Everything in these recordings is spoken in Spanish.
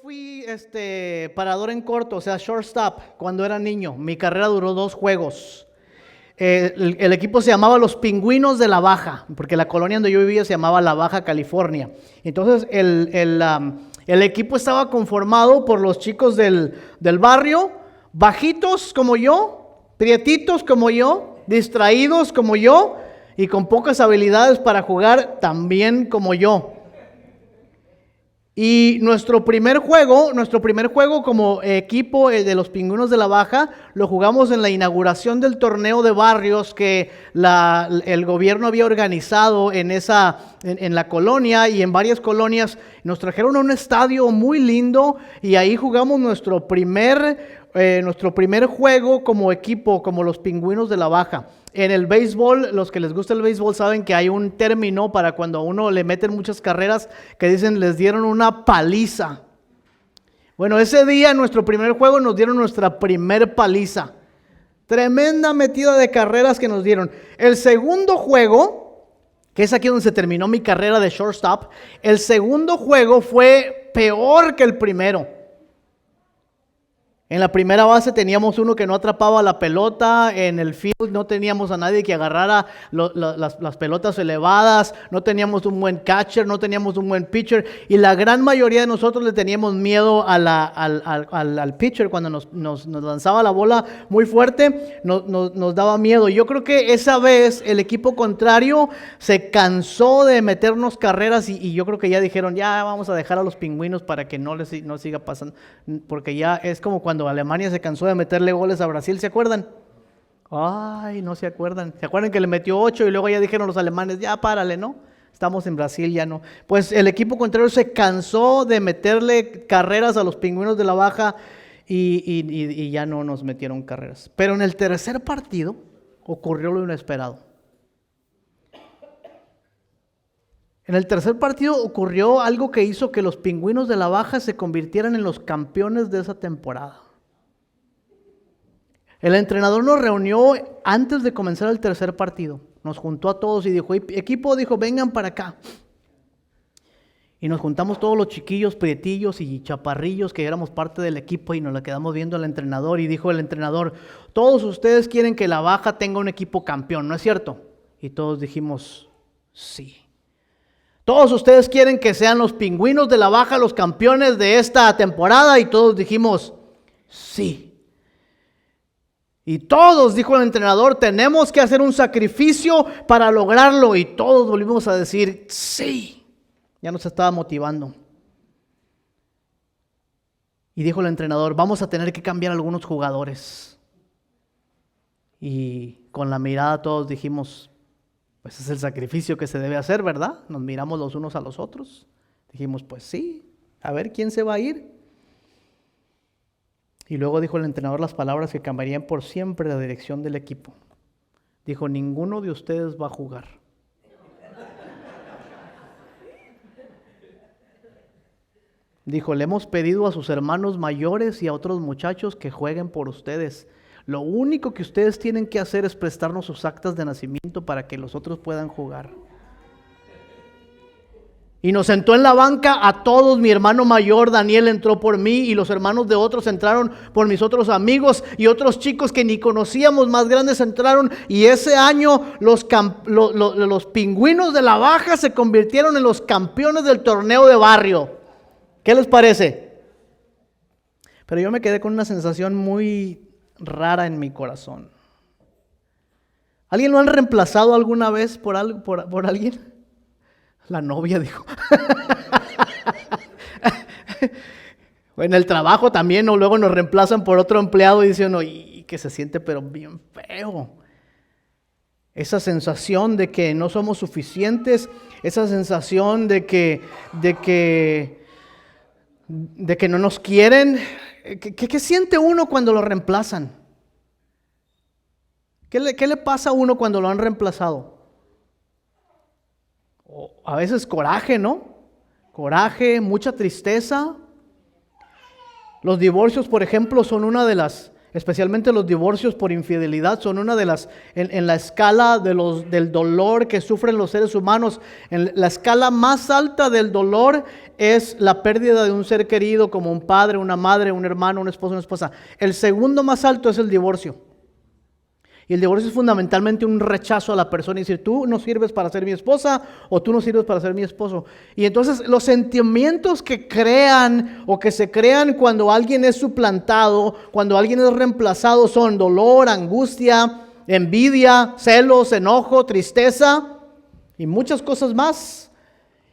fui parador en corto, o sea, shortstop, cuando era niño. Mi carrera duró 2 juegos. El equipo se llamaba los Pingüinos de la Baja, porque la colonia donde yo vivía se llamaba La Baja California. Entonces el equipo estaba conformado por los chicos del barrio, bajitos como yo, prietitos como yo, distraídos como yo y con pocas habilidades para jugar también como yo. Y nuestro primer juego como equipo de los Pingüinos de la Baja, lo jugamos en la inauguración del torneo de barrios que el gobierno había organizado en la colonia y en varias colonias. Nos trajeron a un estadio muy lindo y ahí jugamos nuestro primer juego como equipo, como los Pingüinos de la Baja. En el béisbol, los que les gusta el béisbol saben que hay un término para cuando a uno le meten muchas carreras que dicen les dieron una paliza. Bueno, ese día en nuestro primer juego nos dieron nuestra primer paliza. Tremenda metida de carreras que nos dieron. El segundo juego, que es aquí donde se terminó mi carrera de shortstop, el segundo juego fue peor que el primero. En la primera base teníamos uno que no atrapaba la pelota, en el field no teníamos a nadie que agarrara las pelotas elevadas, no teníamos un buen catcher, no teníamos un buen pitcher y la gran mayoría de nosotros le teníamos miedo al pitcher cuando nos lanzaba la bola muy fuerte, nos daba miedo. Yo creo que esa vez el equipo contrario se cansó de meternos carreras y yo creo que ya dijeron, ya vamos a dejar a los Pingüinos para que no siga pasando, porque ya es como cuando Alemania se cansó de meterle goles a Brasil, ¿se acuerdan? Ay, no se acuerdan. ¿Se acuerdan que le metió 8 y luego ya dijeron los alemanes, ya párale, ¿no? Estamos en Brasil, ya no. Pues el equipo contrario se cansó de meterle carreras a los Pingüinos de la Baja y ya no nos metieron carreras. Pero en el tercer partido ocurrió lo inesperado. En el tercer partido ocurrió algo que hizo que los Pingüinos de la Baja se convirtieran en los campeones de esa temporada. El entrenador nos reunió antes de comenzar el tercer partido. Nos juntó a todos y dijo, equipo, vengan para acá. Y nos juntamos todos los chiquillos, prietillos y chaparrillos que éramos parte del equipo y nos la quedamos viendo al entrenador. Y dijo el entrenador, todos ustedes quieren que la Baja tenga un equipo campeón, ¿no es cierto? Y todos dijimos, sí. Todos ustedes quieren que sean los Pingüinos de la Baja los campeones de esta temporada y todos dijimos, sí. Y todos, dijo el entrenador, tenemos que hacer un sacrificio para lograrlo y todos volvimos a decir, sí. Ya nos estaba motivando. Y dijo el entrenador, vamos a tener que cambiar algunos jugadores. Y con la mirada todos dijimos, pues es el sacrificio que se debe hacer, ¿verdad? Nos miramos los unos a los otros. Dijimos, pues sí, a ver quién se va a ir. Y luego dijo el entrenador las palabras que cambiarían por siempre la dirección del equipo. Dijo, ninguno de ustedes va a jugar. Dijo, le hemos pedido a sus hermanos mayores y a otros muchachos que jueguen por ustedes. Lo único que ustedes tienen que hacer es prestarnos sus actas de nacimiento para que los otros puedan jugar. Y nos sentó en la banca a todos. Mi hermano mayor Daniel entró por mí y los hermanos de otros entraron por mis otros amigos y otros chicos que ni conocíamos más grandes entraron. Y ese año los Pingüinos de la Baja se convirtieron en los campeones del torneo de barrio. ¿Qué les parece? Pero yo me quedé con una sensación muy rara en mi corazón. ¿Alguien lo han reemplazado alguna vez por alguien? La novia dijo. En el trabajo también, o luego nos reemplazan por otro empleado y dicen, y que se siente pero bien feo. Esa sensación de que no somos suficientes, esa sensación de que no nos quieren. ¿Qué siente uno cuando lo reemplazan? ¿Qué le pasa a uno cuando lo han reemplazado? A veces coraje, ¿no? Coraje, mucha tristeza. Los divorcios, por ejemplo, son una de las especialmente los divorcios por infidelidad, son una de las, en la escala del dolor que sufren los seres humanos, en la escala más alta del dolor es la pérdida de un ser querido como un padre, una madre, un hermano, un esposo, una esposa. El segundo más alto es el divorcio. Y el divorcio es fundamentalmente un rechazo a la persona y decir, tú no sirves para ser mi esposa o tú no sirves para ser mi esposo. Y entonces los sentimientos que crean o que se crean cuando alguien es suplantado, cuando alguien es reemplazado son dolor, angustia, envidia, celos, enojo, tristeza y muchas cosas más.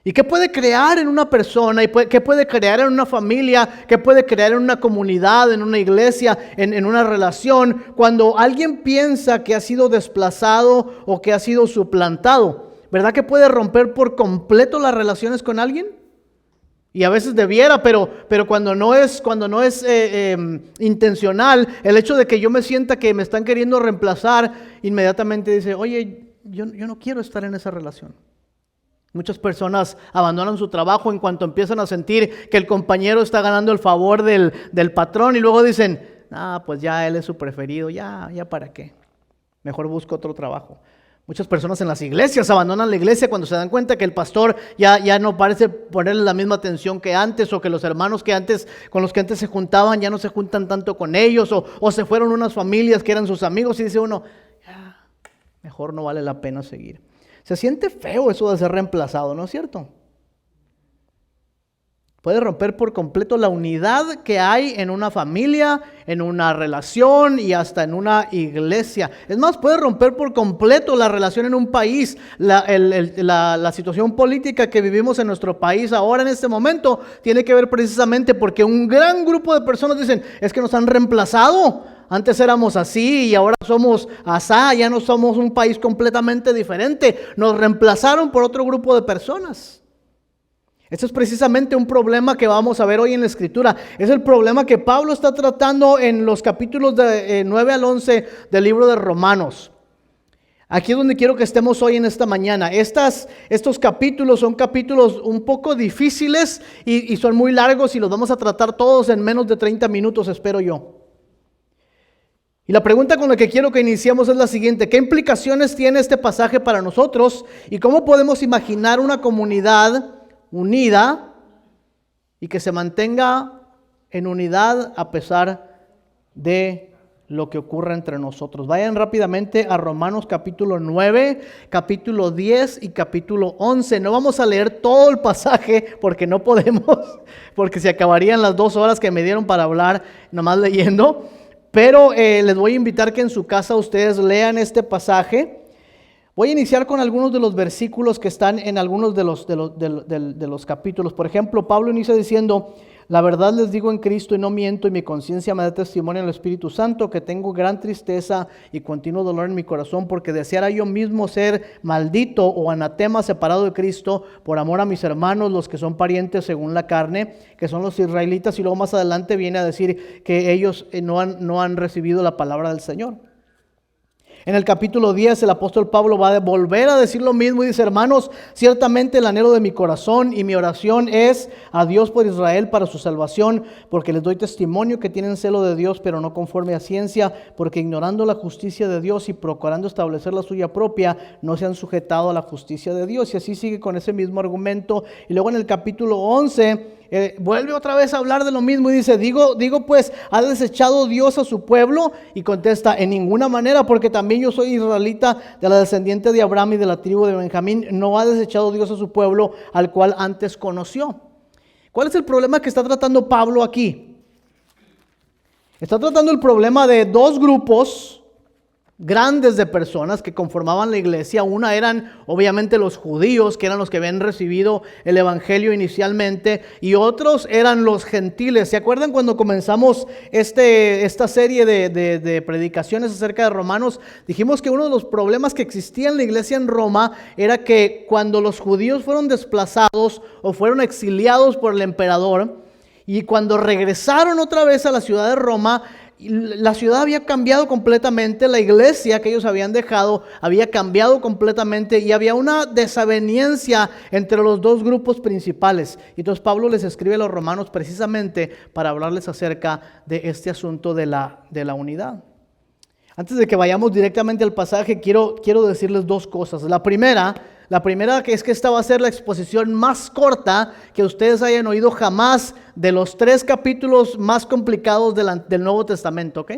¿Y qué puede crear en una persona? ¿Qué puede crear en una familia? ¿Qué puede crear en una comunidad, en una iglesia, en una relación? Cuando alguien piensa que ha sido desplazado o que ha sido suplantado, ¿verdad que puede romper por completo las relaciones con alguien? Y a veces debiera, pero cuando no es intencional, el hecho de que yo me sienta que me están queriendo reemplazar, inmediatamente dice, oye, yo no quiero estar en esa relación. Muchas personas abandonan su trabajo en cuanto empiezan a sentir que el compañero está ganando el favor del patrón y luego dicen, pues ya él es su preferido, ya para qué, mejor busco otro trabajo. Muchas personas en las iglesias abandonan la iglesia cuando se dan cuenta que el pastor ya no parece ponerle la misma atención que antes, o que los hermanos con los que antes se juntaban ya no se juntan tanto con ellos, o se fueron unas familias que eran sus amigos y dice uno, mejor no vale la pena seguir. Se siente feo eso de ser reemplazado, ¿no es cierto? Puede romper por completo la unidad que hay en una familia, en una relación y hasta en una iglesia. Es más, puede romper por completo la relación en un país. La situación política que vivimos en nuestro país ahora en este momento tiene que ver precisamente porque un gran grupo de personas dicen, es que nos han reemplazado. Antes éramos así y ahora somos asá, ya no somos un país completamente diferente. Nos reemplazaron por otro grupo de personas. Este es precisamente un problema que vamos a ver hoy en la Escritura. Es el problema que Pablo está tratando en los capítulos de 9 al 11 del libro de Romanos. Aquí es donde quiero que estemos hoy en esta mañana. Estos capítulos son capítulos un poco difíciles y son muy largos y los vamos a tratar todos en menos de 30 minutos, espero yo. Y la pregunta con la que quiero que iniciemos es la siguiente: ¿qué implicaciones tiene este pasaje para nosotros? ¿Y cómo podemos imaginar una comunidad unida y que se mantenga en unidad a pesar de lo que ocurra entre nosotros? Vayan rápidamente a Romanos capítulo 9, capítulo 10 y capítulo 11. No vamos a leer todo el pasaje porque no podemos, porque se acabarían las 2 horas que me dieron para hablar nomás leyendo. Pero les voy a invitar que en su casa ustedes lean este pasaje. Voy a iniciar con algunos de los versículos que están en algunos de los capítulos. Por ejemplo, Pablo inicia diciendo, la verdad les digo en Cristo y no miento, y mi conciencia me da testimonio en el Espíritu Santo que tengo gran tristeza y continuo dolor en mi corazón, porque deseara yo mismo ser maldito o anatema separado de Cristo por amor a mis hermanos, los que son parientes según la carne, que son los israelitas. Y luego más adelante viene a decir que ellos no han recibido la palabra del Señor. En el capítulo 10 el apóstol Pablo va a volver a decir lo mismo y dice, hermanos, ciertamente el anhelo de mi corazón y mi oración es a Dios por Israel para su salvación, porque les doy testimonio que tienen celo de Dios, pero no conforme a ciencia, porque ignorando la justicia de Dios y procurando establecer la suya propia, no se han sujetado a la justicia de Dios. Y así sigue con ese mismo argumento. Y luego en el capítulo 11... vuelve otra vez a hablar de lo mismo y dice, digo pues, ¿ha desechado Dios a su pueblo? Y contesta, en ninguna manera, porque también yo soy israelita, de la descendiente de Abraham y de la tribu de Benjamín. No ha desechado Dios a su pueblo, al cual antes conoció. ¿Cuál es el problema que está tratando Pablo aquí? Está tratando el problema de 2 grupos grandes de personas que conformaban la iglesia. Una eran obviamente los judíos, que eran los que habían recibido el evangelio inicialmente, y otros eran los gentiles. ¿Se acuerdan cuando comenzamos esta serie de predicaciones acerca de Romanos? Dijimos que uno de los problemas que existía en la iglesia en Roma era que cuando los judíos fueron desplazados o fueron exiliados por el emperador, y cuando regresaron otra vez a la ciudad de Roma, la ciudad había cambiado completamente, la iglesia que ellos habían dejado había cambiado completamente y había una desaveniencia entre los dos grupos principales. Entonces Pablo les escribe a los romanos precisamente para hablarles acerca de este asunto de la unidad. Antes de que vayamos directamente al pasaje, quiero decirles dos cosas. La primera es que esta va a ser la exposición más corta que ustedes hayan oído jamás de los 3 capítulos más complicados del Nuevo Testamento, ¿ok?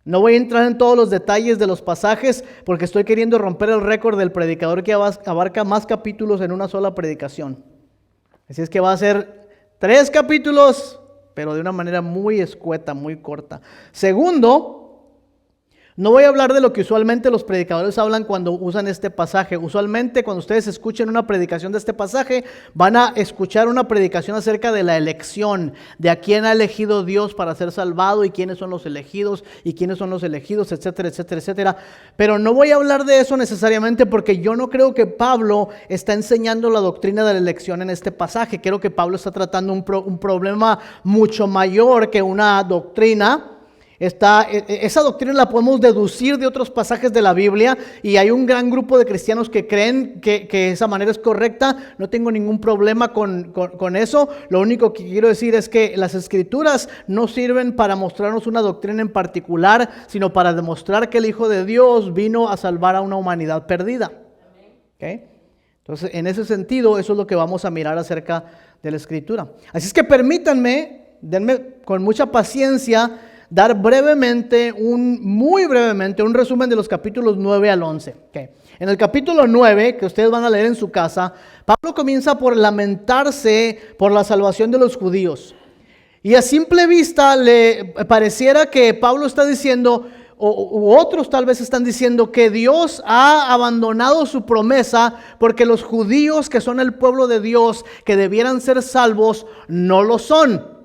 No voy a entrar en todos los detalles de los pasajes porque estoy queriendo romper el récord del predicador que abarca más capítulos en una sola predicación. Así es que va a ser 3 capítulos, pero de una manera muy escueta, muy corta. Segundo, no voy a hablar de lo que usualmente los predicadores hablan cuando usan este pasaje. Usualmente cuando ustedes escuchen una predicación de este pasaje, van a escuchar una predicación acerca de la elección, de a quién ha elegido Dios para ser salvado y quiénes son los elegidos y quiénes son los elegidos, etcétera, etcétera, etcétera. Pero no voy a hablar de eso necesariamente porque yo no creo que Pablo está enseñando la doctrina de la elección en este pasaje. Creo que Pablo está tratando un problema mucho mayor que una doctrina. Esa doctrina la podemos deducir de otros pasajes de la Biblia y hay un gran grupo de cristianos que creen que esa manera es correcta. No tengo ningún problema con eso. Lo único que quiero decir es que las escrituras no sirven para mostrarnos una doctrina en particular, sino para demostrar que el Hijo de Dios vino a salvar a una humanidad perdida. ¿Okay? Entonces, en ese sentido, eso es lo que vamos a mirar acerca de la escritura. Así es que denme con mucha paciencia dar muy brevemente, un resumen de los capítulos 9 al 11. Okay. En el capítulo 9, que ustedes van a leer en su casa, Pablo comienza por lamentarse por la salvación de los judíos. Y a simple vista le pareciera que Pablo está diciendo, u otros tal vez están diciendo, que Dios ha abandonado su promesa porque los judíos, que son el pueblo de Dios, que debieran ser salvos, no lo son.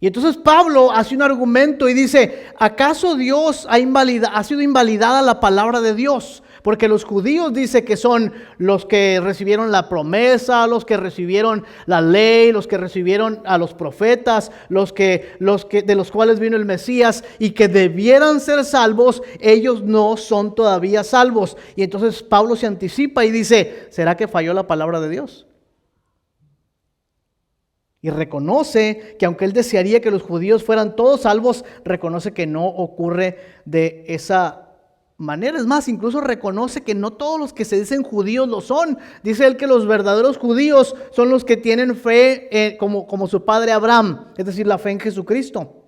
Y entonces Pablo hace un argumento y dice, ¿acaso Dios ha sido invalidada la palabra de Dios? Porque los judíos dice que son los que recibieron la promesa, los que recibieron la ley, los que recibieron a los profetas, de los cuales vino el Mesías y que debieran ser salvos, ellos no son todavía salvos. Y entonces Pablo se anticipa y dice, ¿será que falló la palabra de Dios? Y reconoce que aunque él desearía que los judíos fueran todos salvos, reconoce que no ocurre de esa manera. Es más, incluso reconoce que no todos los que se dicen judíos lo son. Dice él que los verdaderos judíos son los que tienen fe como su padre Abraham, es decir, la fe en Jesucristo.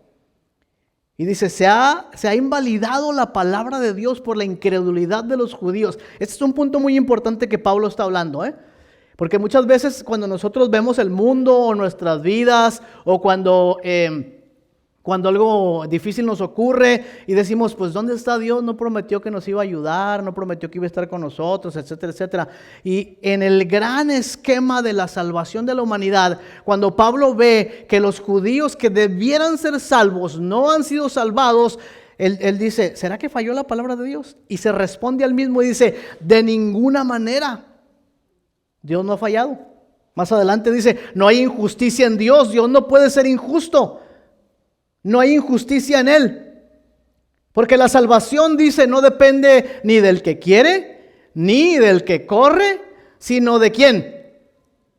Y dice, se ha invalidado la palabra de Dios por la incredulidad de los judíos. Este es un punto muy importante que Pablo está hablando, Porque muchas veces cuando nosotros vemos el mundo o nuestras vidas o cuando algo difícil nos ocurre y decimos, pues ¿dónde está Dios? No prometió que nos iba a ayudar, no prometió que iba a estar con nosotros, etcétera, etcétera. Y en el gran esquema de la salvación de la humanidad, cuando Pablo ve que los judíos que debieran ser salvos no han sido salvados, él dice, ¿será que falló la palabra de Dios? Y se responde al mismo y dice, de ninguna manera. Dios no ha fallado. Más adelante dice, no hay injusticia en Dios. Dios no puede ser injusto. No hay injusticia en Él. Porque la salvación, dice, no depende ni del que quiere, ni del que corre, sino de ¿quién?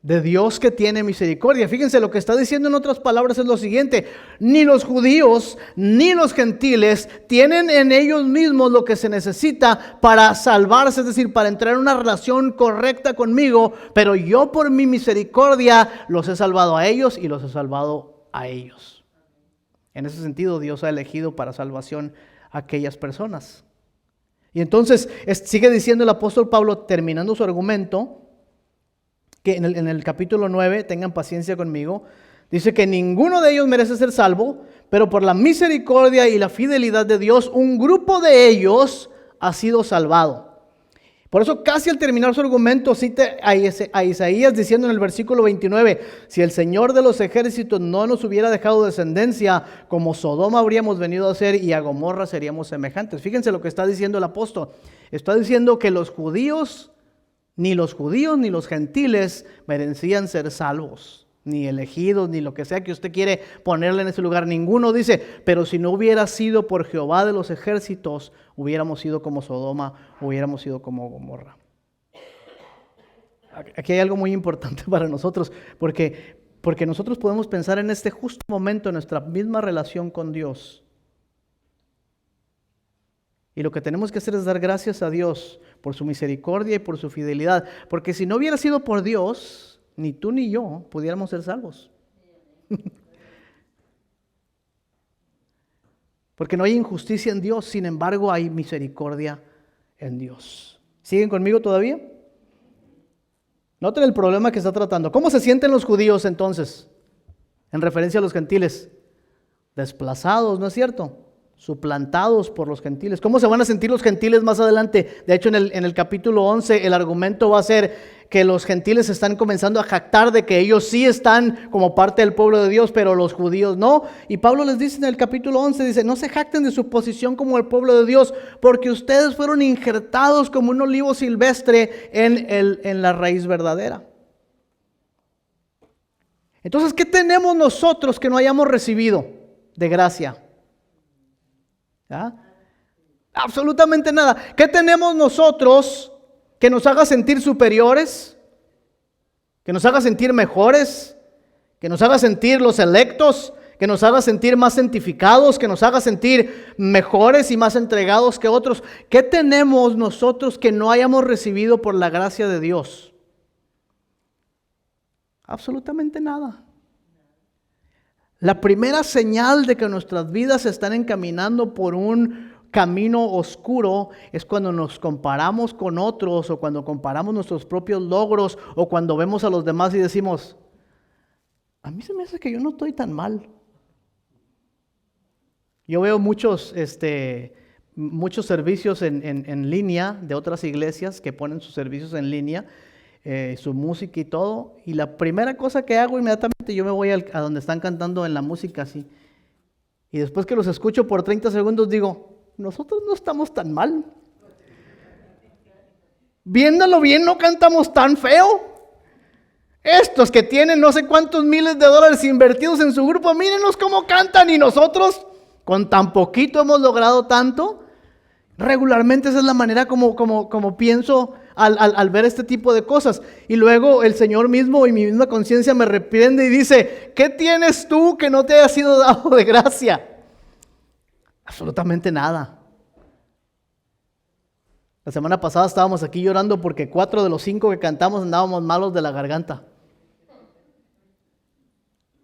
De Dios que tiene misericordia. Fíjense, lo que está diciendo en otras palabras es lo siguiente: ni los judíos ni los gentiles tienen en ellos mismos lo que se necesita para salvarse, es decir, para entrar en una relación correcta conmigo, pero yo por mi misericordia los he salvado a ellos y los he salvado a ellos. En ese sentido, Dios ha elegido para salvación a aquellas personas. Y entonces sigue diciendo el apóstol Pablo, terminando su argumento, que en el capítulo 9, tengan paciencia conmigo, dice que ninguno de ellos merece ser salvo, pero por la misericordia y la fidelidad de Dios, un grupo de ellos ha sido salvado. Por eso casi al terminar su argumento cita a Isaías diciendo en el versículo 29, si el Señor de los ejércitos no nos hubiera dejado descendencia, como Sodoma habríamos venido a ser y a Gomorra seríamos semejantes. Fíjense lo que está diciendo el apóstol. Está diciendo que los judíos ni los gentiles merecían ser salvos. ni elegidos, ni lo que sea que usted quiere ponerle en ese lugar. Ninguno dice, pero si no hubiera sido por Jehová de los ejércitos, hubiéramos sido como Sodoma, hubiéramos sido como Gomorra. Aquí hay algo muy importante para nosotros, porque nosotros podemos pensar en este justo momento, en nuestra misma relación con Dios. Y lo que tenemos que hacer es dar gracias a Dios por su misericordia y por su fidelidad. Porque si no hubiera sido por Dios, ni tú ni yo pudiéramos ser salvos. Porque no hay injusticia en Dios, sin embargo hay misericordia en Dios. ¿Siguen conmigo todavía? Noten el problema que está tratando. ¿Cómo se sienten los judíos entonces? En referencia a los gentiles. Desplazados, ¿no es cierto? Suplantados por los gentiles. ¿Cómo se van a sentir los gentiles más adelante? De hecho, en el capítulo 11, el argumento va a ser que los gentiles están comenzando a jactar de que ellos sí están como parte del pueblo de Dios, pero los judíos no. Y Pablo les dice en el capítulo 11, dice, no se jacten de su posición como el pueblo de Dios, porque ustedes fueron injertados como un olivo silvestre en la raíz verdadera. Entonces, ¿qué tenemos nosotros que no hayamos recibido de gracia? ¿Ah? Absolutamente nada. ¿Qué tenemos nosotros que nos haga sentir superiores? Que nos haga sentir mejores, que nos haga sentir los electos, que nos haga sentir más santificados, que nos haga sentir mejores y más entregados que otros. ¿Qué tenemos nosotros que no hayamos recibido por la gracia de Dios? Absolutamente nada. La primera señal de que nuestras vidas se están encaminando por un camino oscuro es cuando nos comparamos con otros, o cuando comparamos nuestros propios logros, o cuando vemos a los demás y decimos, a mí se me hace que yo no estoy tan mal. Yo veo muchos servicios en línea de otras iglesias que ponen sus servicios en línea, su música y todo, y la primera cosa que hago inmediatamente yo me voy a donde están cantando en la música así, y después que los escucho por 30 segundos digo, nosotros no estamos tan mal, viéndolo bien no cantamos tan feo. Estos que tienen no sé cuántos miles de dólares invertidos en su grupo, mírenos cómo cantan, y nosotros con tan poquito hemos logrado tanto. Regularmente esa es la manera como pienso al ver este tipo de cosas. Y luego el Señor mismo y mi misma conciencia me reprende y dice, ¿qué tienes tú que no te haya sido dado de gracia? Absolutamente nada. La semana pasada estábamos aquí llorando porque 4 de los 5 que cantamos andábamos malos de la garganta.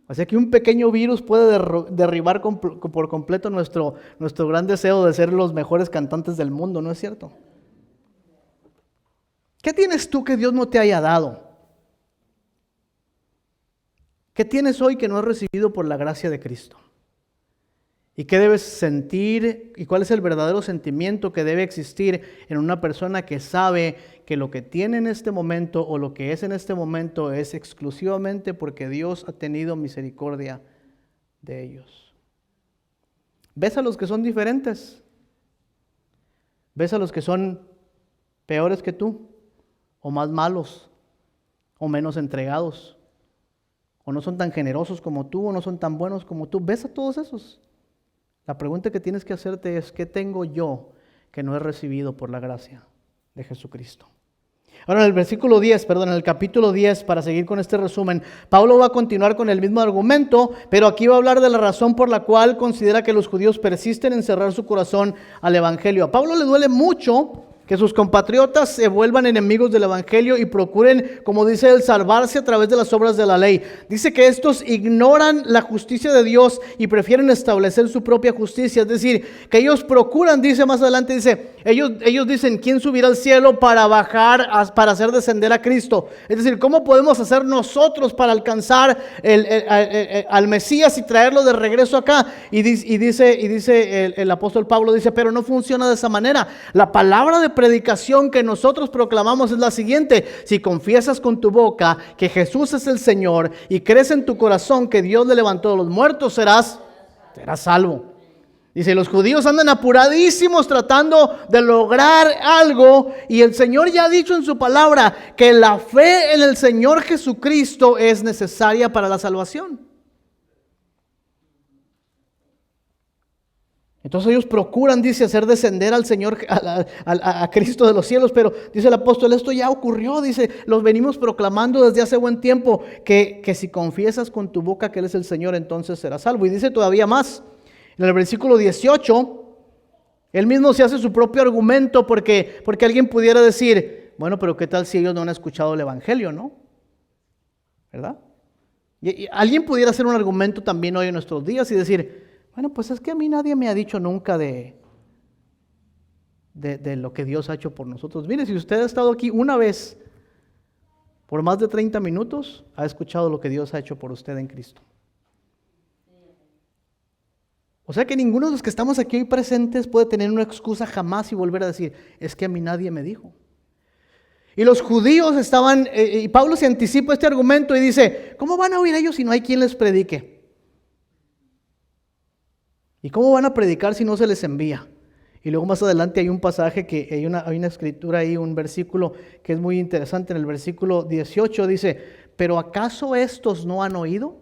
Así que un pequeño virus puede derribar por completo nuestro gran deseo de ser los mejores cantantes del mundo, ¿no es cierto? ¿Qué tienes tú que Dios no te haya dado? ¿Qué tienes hoy que no has recibido por la gracia de Cristo? ¿Y qué debes sentir? ¿Y cuál es el verdadero sentimiento que debe existir en una persona que sabe que lo que tiene en este momento o lo que es en este momento es exclusivamente porque Dios ha tenido misericordia de ellos? ¿Ves a los que son diferentes? ¿Ves a los que son peores que tú? ¿O más malos? ¿O menos entregados? ¿O no son tan generosos como tú? ¿O no son tan buenos como tú? ¿Ves a todos esos? La pregunta que tienes que hacerte es, ¿qué tengo yo que no he recibido por la gracia de Jesucristo? Ahora en el capítulo 10, para seguir con este resumen, Pablo va a continuar con el mismo argumento, pero aquí va a hablar de la razón por la cual considera que los judíos persisten en cerrar su corazón al evangelio. A Pablo le duele mucho que sus compatriotas se vuelvan enemigos del evangelio y procuren, como dice él, salvarse a través de las obras de la ley. Dice que estos ignoran la justicia de Dios y prefieren establecer su propia justicia. Es decir, que ellos procuran, dice más adelante, dice, ellos dicen, ¿quién subirá al cielo para bajar, para hacer descender a Cristo? Es decir, ¿cómo podemos hacer nosotros para alcanzar al Mesías y traerlo de regreso acá? Y dice el apóstol Pablo, dice, pero no funciona de esa manera. La palabra de predicación que nosotros proclamamos es la siguiente: si confiesas con tu boca que Jesús es el Señor y crees en tu corazón que Dios le levantó de los muertos, serás salvo. Dice, los judíos andan apuradísimos tratando de lograr algo, y el Señor ya ha dicho en su palabra que la fe en el Señor Jesucristo es necesaria para la salvación. Entonces ellos procuran, dice, hacer descender al Señor, a Cristo de los cielos, pero dice el apóstol, esto ya ocurrió, dice, los venimos proclamando desde hace buen tiempo, que si confiesas con tu boca que Él es el Señor, entonces serás salvo. Y dice todavía más, en el versículo 18, Él mismo se hace su propio argumento, porque alguien pudiera decir, bueno, pero ¿qué tal si ellos no han escuchado el Evangelio, no? ¿Verdad? Y alguien pudiera hacer un argumento también hoy en nuestros días y decir, bueno, pues es que a mí nadie me ha dicho nunca de lo que Dios ha hecho por nosotros. Mire, si usted ha estado aquí una vez por más de 30 minutos, ha escuchado lo que Dios ha hecho por usted en Cristo. O sea que ninguno de los que estamos aquí hoy presentes puede tener una excusa jamás y volver a decir, es que a mí nadie me dijo. Y los judíos estaban, y Pablo se anticipa este argumento y dice, ¿cómo van a oír ellos si no hay quien les predique? ¿Y cómo van a predicar si no se les envía? Y luego más adelante hay un pasaje que hay una escritura ahí, un versículo que es muy interesante. En el versículo 18 dice, ¿pero acaso estos no han oído?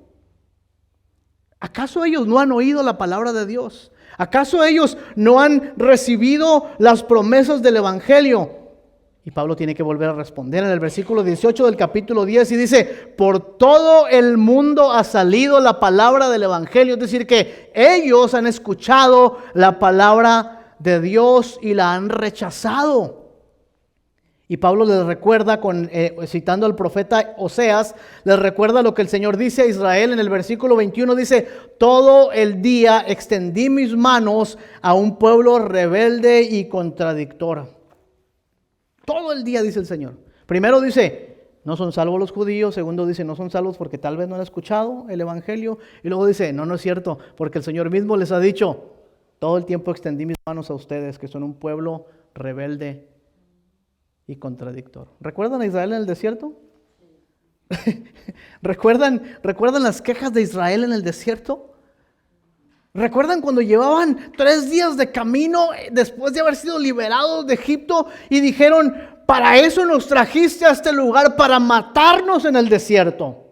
¿Acaso ellos no han oído la palabra de Dios? ¿Acaso ellos no han recibido las promesas del Evangelio? Y Pablo tiene que volver a responder en el versículo 18 del capítulo 10 y dice, por todo el mundo ha salido la palabra del Evangelio. Es decir, que ellos han escuchado la palabra de Dios y la han rechazado. Y Pablo les recuerda, citando al profeta Oseas, les recuerda lo que el Señor dice a Israel en el versículo 21, dice, todo el día extendí mis manos a un pueblo rebelde y contradictor. Todo el día, dice el Señor. Primero dice, no son salvos los judíos. Segundo dice, no son salvos porque tal vez no han escuchado el Evangelio. Y luego dice, no es cierto, porque el Señor mismo les ha dicho, todo el tiempo extendí mis manos a ustedes, que son un pueblo rebelde y contradictor. ¿Recuerdan a Israel en el desierto? ¿Recuerdan las quejas de Israel en el desierto? ¿Recuerdan cuando llevaban 3 días de camino después de haber sido liberados de Egipto y dijeron, para eso nos trajiste a este lugar, para matarnos en el desierto?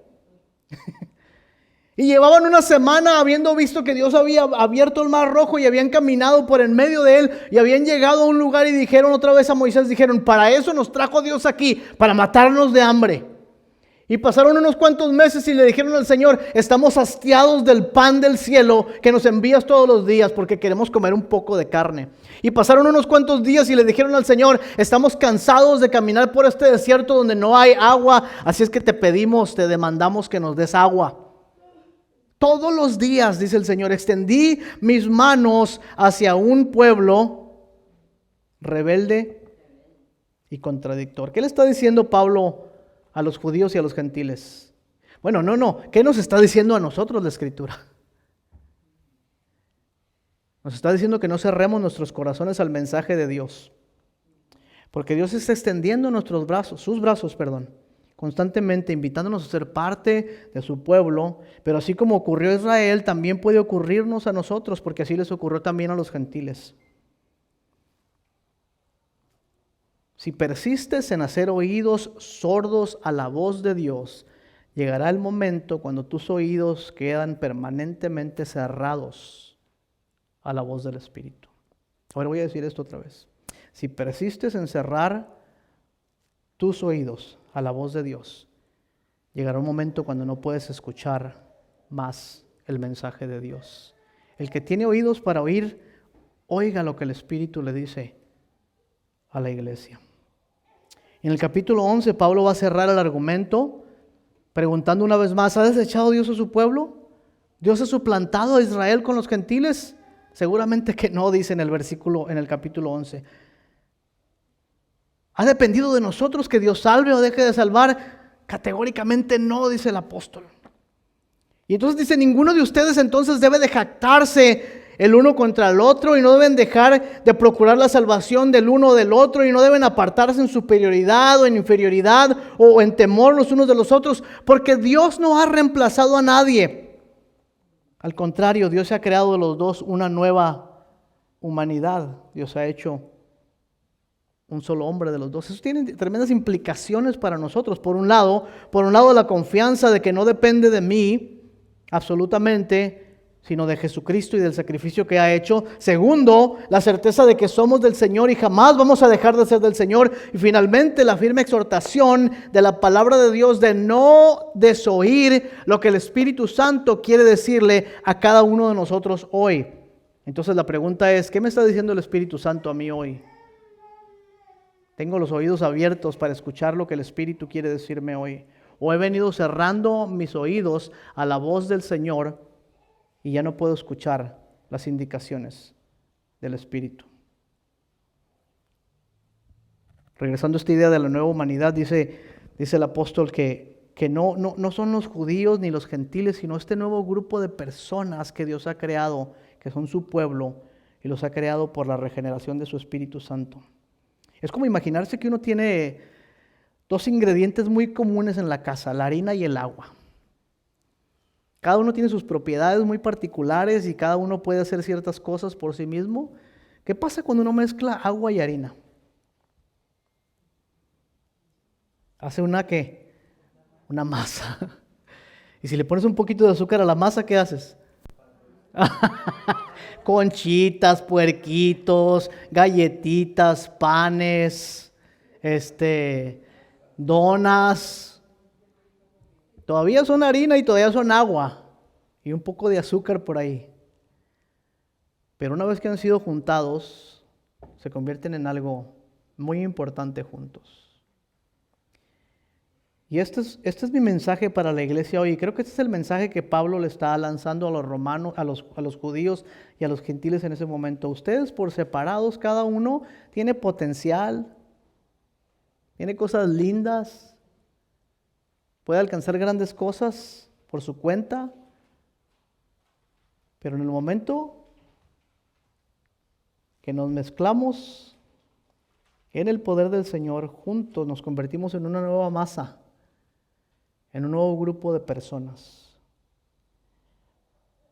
Y llevaban una semana habiendo visto que Dios había abierto el mar rojo y habían caminado por en medio de él y habían llegado a un lugar y dijeron otra vez a Moisés, dijeron, para eso nos trajo Dios aquí, para matarnos de hambre. Y pasaron unos cuantos meses y le dijeron al Señor, estamos hastiados del pan del cielo que nos envías todos los días porque queremos comer un poco de carne. Y pasaron unos cuantos días y le dijeron al Señor, estamos cansados de caminar por este desierto donde no hay agua, así es que te pedimos, te demandamos que nos des agua. Todos los días, dice el Señor, extendí mis manos hacia un pueblo rebelde y contradictor. ¿Qué le está diciendo Pablo a los judíos y a los gentiles? Bueno, no. ¿Qué nos está diciendo a nosotros la Escritura? Nos está diciendo que no cerremos nuestros corazones al mensaje de Dios. Porque Dios está extendiendo sus brazos, constantemente invitándonos a ser parte de su pueblo. Pero así como ocurrió a Israel, también puede ocurrirnos a nosotros, porque así les ocurrió también a los gentiles. Si persistes en hacer oídos sordos a la voz de Dios, llegará el momento cuando tus oídos quedan permanentemente cerrados a la voz del Espíritu. Ahora voy a decir esto otra vez. Si persistes en cerrar tus oídos a la voz de Dios, llegará un momento cuando no puedes escuchar más el mensaje de Dios. El que tiene oídos para oír, oiga lo que el Espíritu le dice a la iglesia. En el capítulo 11, Pablo va a cerrar el argumento preguntando una vez más, ¿ha desechado Dios a su pueblo? ¿Dios ha suplantado a Israel con los gentiles? Seguramente que no, dice en el capítulo 11. ¿Ha dependido de nosotros que Dios salve o deje de salvar? Categóricamente no, dice el apóstol. Y entonces dice, ninguno de ustedes entonces debe de jactarse el uno contra el otro, y no deben dejar de procurar la salvación del uno o del otro, y no deben apartarse en superioridad o en inferioridad o en temor los unos de los otros, porque Dios no ha reemplazado a nadie. Al contrario, Dios ha creado de los dos una nueva humanidad. Dios ha hecho un solo hombre de los dos. Eso tiene tremendas implicaciones para nosotros. Por un lado, la confianza de que no depende de mí absolutamente, sino de Jesucristo y del sacrificio que ha hecho. Segundo, la certeza de que somos del Señor y jamás vamos a dejar de ser del Señor. Y finalmente, la firme exhortación de la palabra de Dios de no desoír lo que el Espíritu Santo quiere decirle a cada uno de nosotros hoy. Entonces la pregunta es, ¿qué me está diciendo el Espíritu Santo a mí hoy? ¿Tengo los oídos abiertos para escuchar lo que el Espíritu quiere decirme hoy? ¿O he venido cerrando mis oídos a la voz del Señor y ya no puedo escuchar las indicaciones del Espíritu? Regresando a esta idea de la nueva humanidad, dice el apóstol que no son los judíos ni los gentiles, sino este nuevo grupo de personas que Dios ha creado, que son su pueblo, y los ha creado por la regeneración de su Espíritu Santo. Es como imaginarse que uno tiene dos ingredientes muy comunes en la casa, la harina y el agua. Cada uno tiene sus propiedades muy particulares y cada uno puede hacer ciertas cosas por sí mismo. ¿Qué pasa cuando uno mezcla agua y harina? Hace una masa. Y si le pones un poquito de azúcar a la masa, ¿qué haces? Conchitas, puerquitos, galletitas, panes, donas. Todavía son harina y todavía son agua y un poco de azúcar por ahí. Pero una vez que han sido juntados, se convierten en algo muy importante juntos. Y este es mi mensaje para la iglesia hoy. Creo que este es el mensaje que Pablo le está lanzando a los romanos, a los judíos y a los gentiles en ese momento. Ustedes por separados, cada uno tiene potencial, tiene cosas lindas, puede alcanzar grandes cosas por su cuenta, pero en el momento que nos mezclamos en el poder del Señor, juntos nos convertimos en una nueva masa, en un nuevo grupo de personas.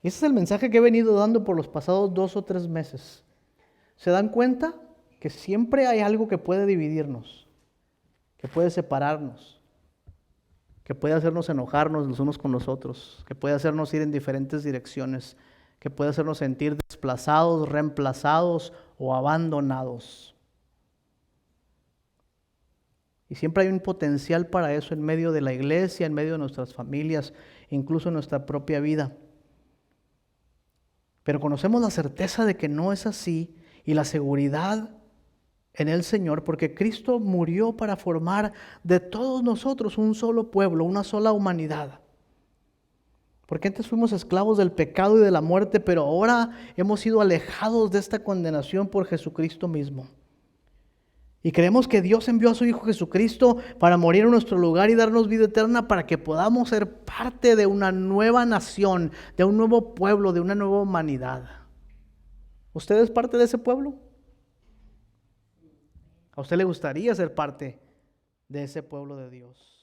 Y ese es el mensaje que he venido dando por los pasados 2 o 3 meses. ¿Se dan cuenta? Que siempre hay algo que puede dividirnos, que puede separarnos, que puede hacernos enojarnos los unos con los otros, que puede hacernos ir en diferentes direcciones, que puede hacernos sentir desplazados, reemplazados o abandonados. Y siempre hay un potencial para eso en medio de la iglesia, en medio de nuestras familias, incluso en nuestra propia vida. Pero conocemos la certeza de que no es así y la seguridad en el Señor, porque Cristo murió para formar de todos nosotros un solo pueblo, una sola humanidad. Porque antes fuimos esclavos del pecado y de la muerte, pero ahora hemos sido alejados de esta condenación por Jesucristo mismo. Y creemos que Dios envió a su Hijo Jesucristo para morir en nuestro lugar y darnos vida eterna para que podamos ser parte de una nueva nación, de un nuevo pueblo, de una nueva humanidad. ¿Usted es parte de ese pueblo? ¿A usted le gustaría ser parte de ese pueblo de Dios?